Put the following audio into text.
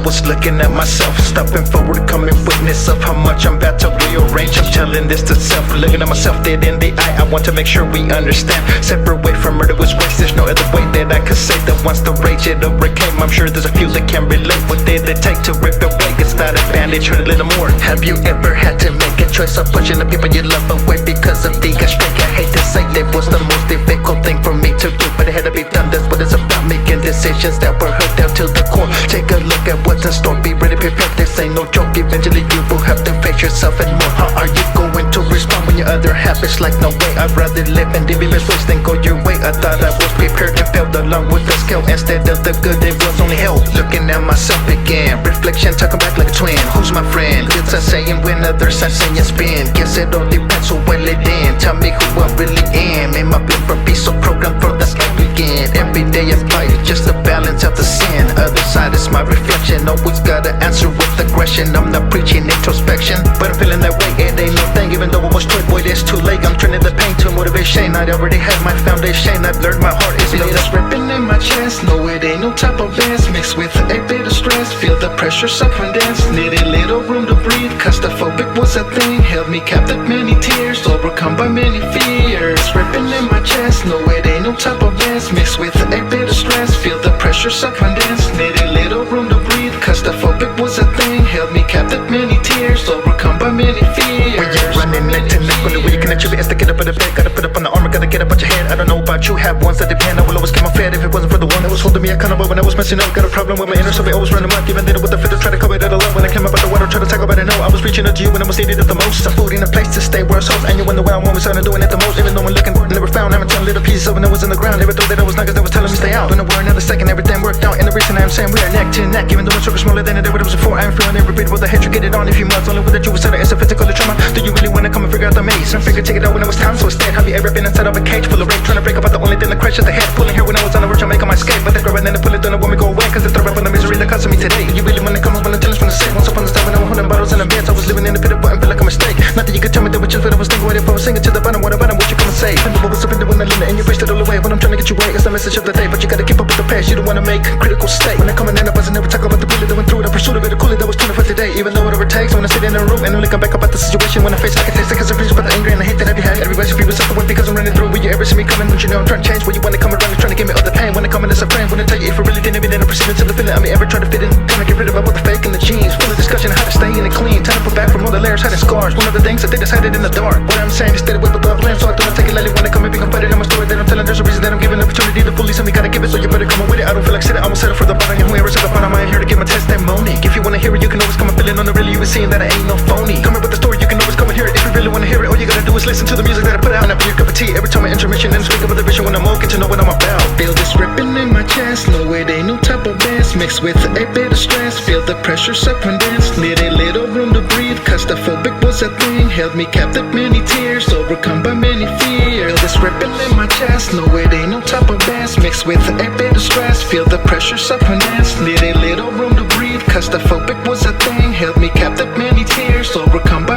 was looking at myself, stopping forward, coming witness of how much I'm about to rearrange. I'm telling this to self, looking at myself dead in the eye. I want to make sure we understand. Separate from murder was grace. There's no other way that I could say that once the rage it overcame. I'm sure there's a few that can relate. What did it take to rip away? It's not a bandage, hurt a little more. Have you ever had to make a choice of pushing the people you love away because of the streak? I hate to say it was the most difficult thing for me to do, but it had to be done. That's what it's about, making decisions that were hurt down to the core. Take a look at what's in store, be ready, prepared. This ain't no joke, eventually you will have to face yourself and more. How are you going to respond when your other half is like, no way, I'd rather live and live even ways than go your way. I thought I was prepared and felt along with the scale. Instead of the good, it was only hell. Looking at myself again, reflection talking back like a twin. Who's my friend? It's a saying when others are saying spin. Guess it all depends who will it in. Tell me who I really am. Am I built for peace, so programmed for the sky begin? Every day I fight it just to balance out the sin. Other side is my reflection. Always gotta answer with aggression. I'm not preaching introspection, but I'm feeling that way. It ain't no thing, even though I was told, boy, it's too late. I'm turning the pain to motivation. I already had my foundation. I've learned my heart is laid up, ripping in my chest. No, it ain't no type of dance mixed with a bit of stress. Feel the pressure suffering dance. Needed little room to breathe. Claustrophobic was a thing. Held me captive many tears. Overcome by many fears. Ripping in my chest. No, it ain't no type of dance mixed with a bit of stress. Feel the pressure suffering dance. Needed little room to breathe. Claustrophobic was a thing. Held me captive many tears. Overcome by many fears. When you're running neck to neck, when you can actually to get up in the bed. Gotta put up on the armor, gotta get up out your head. I don't know about you, have ones that depend. I will always keep my fed if it wasn't for the one that was holding me accountable when I was messing up. Got a problem with my inner self, I always running up. Even then with the fit to try to cover it all up. When I came up out the water, try to tackle, but I know I was reaching out to you when I was needed it the most. Some food in a place to stay where it's home, and you wonder where I'm always starting doing it the most. Even though I'm looking, never found. I'm a little piece of when I was in the ground. Never thought that I was niggas that was telling me stay out. Don't know where another second, everything worked out. And the reason I'm saying we are neck to neck, even though it's smaller than it ever was before. I'm feeling every bit with the hatred, get it on if you must. Only with that you was said it's a physical trauma. Do you really wanna come and figure out the maze? And figure take it out when it was time, so instead, have you ever been inside of a cage full of rape, trying to break up? The only thing that crushes the head, pulling hair when I was on the verge of making my escape. But they grab it and they pull it, don't want me go away, cause they throw up on the misery that caused me today. You really wanna come up when the challenge from the sick? Once upon a time when I was holding bottles in the beds, I was living in the pit of button, feel like a mistake. Not that you could tell me that was just what I was thinking. What if I was singing to the bottom, what about what you come and say? What was surrender when I limit and you pushed it all away. When I'm trying to get you right, it's the message of the day. But you gotta keep up with the past, you don't wanna make critical state. When I come in and I wasn't never talk about the bullet that went through it. I pursued a bit of coolie that was tuning for today. Even though whatever it takes, when I sit in a room and only come back up at the situation. When I face I can taste it cause I reach about the anger and the hate that I've had. Everybody's free with something because I'm running through. Will you ever see me coming? Don't you know I'm trying to change? Where you wanna come around and trying to give me all the pain? When I come in as a friend, when I tell you if I really didn't, then I'm proceeding to the feeling. I mean ever try to fit in, trying to get rid of all the fake and the jeans. Full of discussion on how to stay in it clean. Time to put back from all the layers, hiding scars. One of the things that they decided in the dark. What I'm saying is steady with the blame, so I don't take it lightly when I come and be confided in my story that I'm telling. There's a reason that I'm giving the opportunity to fully something gotta give it, so you better come on with it. I don't feel like sitting, I'm gonna settle for the bottom. And whoever's at the bottom, I'm here to give my testimony. If you wanna hear it, you can always come and fill in on the really. You been seeing that I ain't no phony. Coming with the story, you can always come and hear it. If you really wanna hear it, all you gotta do is listen to the music that I put out. And I be your cup of tea every time I intermission and speak about the vision when I'm all get to know what I'm about. Feel this ripping in my chest. No, it ain't no type of dance mixed with a bit of stress. Feel the pressure suffering dance. Need a little room to breathe. Claustrophobic was a thing. Held me captive many tears. Overcome by many fears. Feel this ripping in my chest. No, it ain't no type of dance mixed with a bit of stress. Feel the pressure suffering dance. Need a little room to breathe. Claustrophobic was a thing. Held me captive many tears. Overcome by